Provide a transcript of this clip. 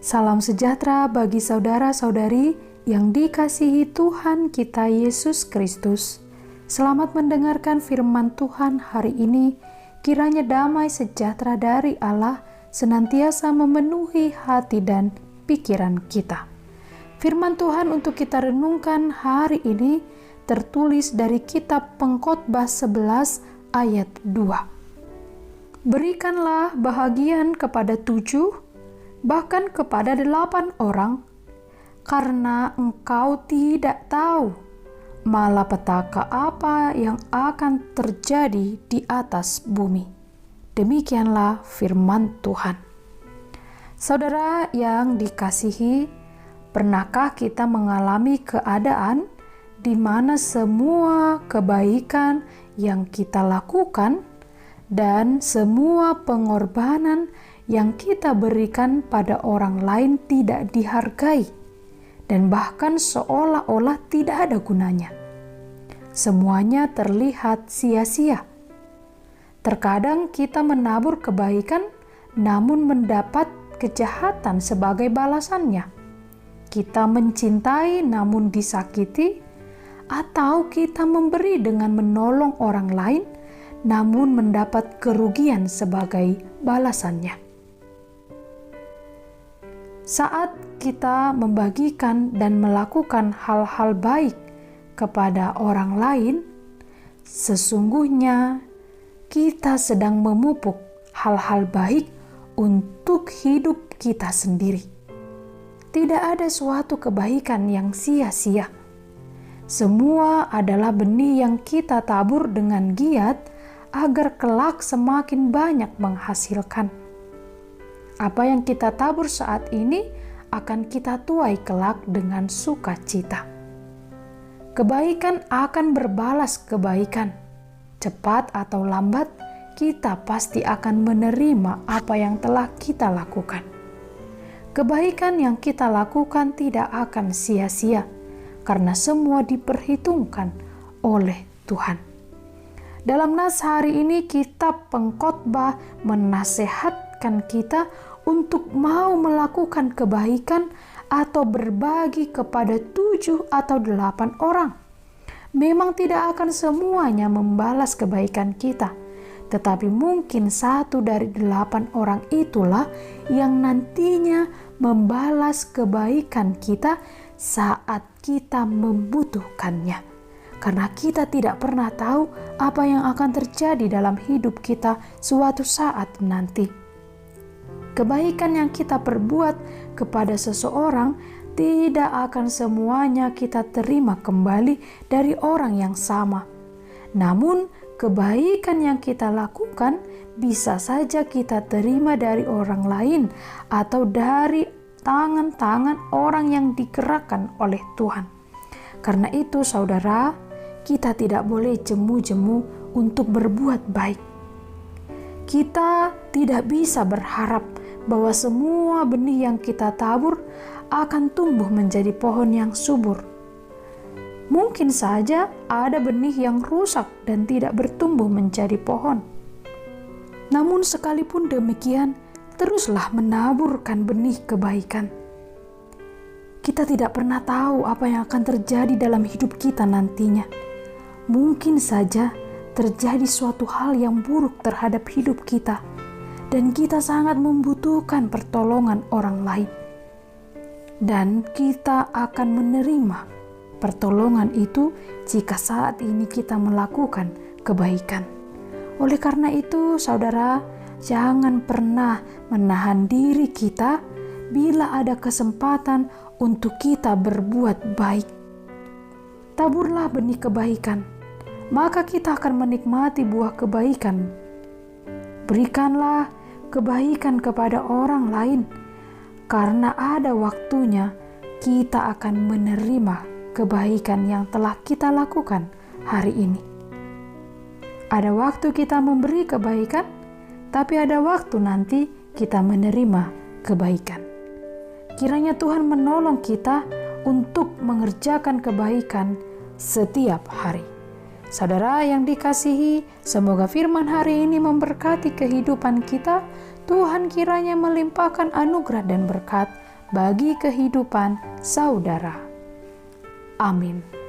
Salam sejahtera bagi saudara-saudari yang dikasihi Tuhan kita Yesus Kristus. Selamat mendengarkan firman Tuhan hari ini. Kiranya damai sejahtera dari Allah senantiasa memenuhi hati dan pikiran kita. Firman Tuhan untuk kita renungkan hari ini tertulis dari kitab Pengkhotbah 11 ayat 2. Berikanlah bahagian kepada 7, bahkan kepada 8 orang, karena engkau tidak tahu malapetaka apa yang akan terjadi di atas bumi. Demikianlah firman Tuhan. Saudara yang dikasihi, pernahkah kita mengalami keadaan di mana semua kebaikan yang kita lakukan dan semua pengorbanan yang kita berikan pada orang lain tidak dihargai dan bahkan seolah-olah tidak ada gunanya? Semuanya terlihat sia-sia. Terkadang kita menabur kebaikan namun mendapat kejahatan sebagai balasannya. Kita mencintai namun disakiti, atau kita memberi dengan menolong orang lain namun mendapat kerugian sebagai balasannya. Saat kita membagikan dan melakukan hal-hal baik kepada orang lain, sesungguhnya kita sedang memupuk hal-hal baik untuk hidup kita sendiri. Tidak ada suatu kebaikan yang sia-sia. Semua adalah benih yang kita tabur dengan giat agar kelak semakin banyak menghasilkan. Apa yang kita tabur saat ini akan kita tuai kelak dengan sukacita. Kebaikan akan berbalas kebaikan. Cepat atau lambat, kita pasti akan menerima apa yang telah kita lakukan. Kebaikan yang kita lakukan tidak akan sia-sia, karena semua diperhitungkan oleh Tuhan. Dalam nas hari ini, kitab Pengkhotbah menasehatkan kita untuk mau melakukan kebaikan atau berbagi kepada 7 atau 8 orang. Memang tidak akan semuanya membalas kebaikan kita, tetapi mungkin 1 dari 8 orang itulah yang nantinya membalas kebaikan kita saat kita membutuhkannya. Karena kita tidak pernah tahu apa yang akan terjadi dalam hidup kita suatu saat nanti. Kebaikan yang kita perbuat kepada seseorang tidak akan semuanya kita terima kembali dari orang yang sama. Namun, kebaikan yang kita lakukan bisa saja kita terima dari orang lain atau dari tangan-tangan orang yang digerakkan oleh Tuhan. Karena itu, saudara, kita tidak boleh jemu-jemu untuk berbuat baik. Kita tidak bisa berharap bahwa semua benih yang kita tabur akan tumbuh menjadi pohon yang subur. Mungkin saja ada benih yang rusak dan tidak bertumbuh menjadi pohon. Namun sekalipun demikian, teruslah menaburkan benih kebaikan. Kita tidak pernah tahu apa yang akan terjadi dalam hidup kita nantinya. Mungkin saja terjadi suatu hal yang buruk terhadap hidup kita, dan kita sangat membutuhkan pertolongan orang lain. Dan kita akan menerima pertolongan itu jika saat ini kita melakukan kebaikan. Oleh karena itu, saudara, jangan pernah menahan diri kita bila ada kesempatan untuk kita berbuat baik. Taburlah benih kebaikan, maka kita akan menikmati buah kebaikan. Berikanlah kebaikan kepada orang lain, karena ada waktunya kita akan menerima kebaikan yang telah kita lakukan hari ini. Ada waktu kita memberi kebaikan, tapi ada waktu nanti kita menerima kebaikan. Kiranya Tuhan menolong kita untuk mengerjakan kebaikan setiap hari. Saudara yang dikasihi, semoga firman hari ini memberkati kehidupan kita. Tuhan kiranya melimpahkan anugerah dan berkat bagi kehidupan saudara. Amin.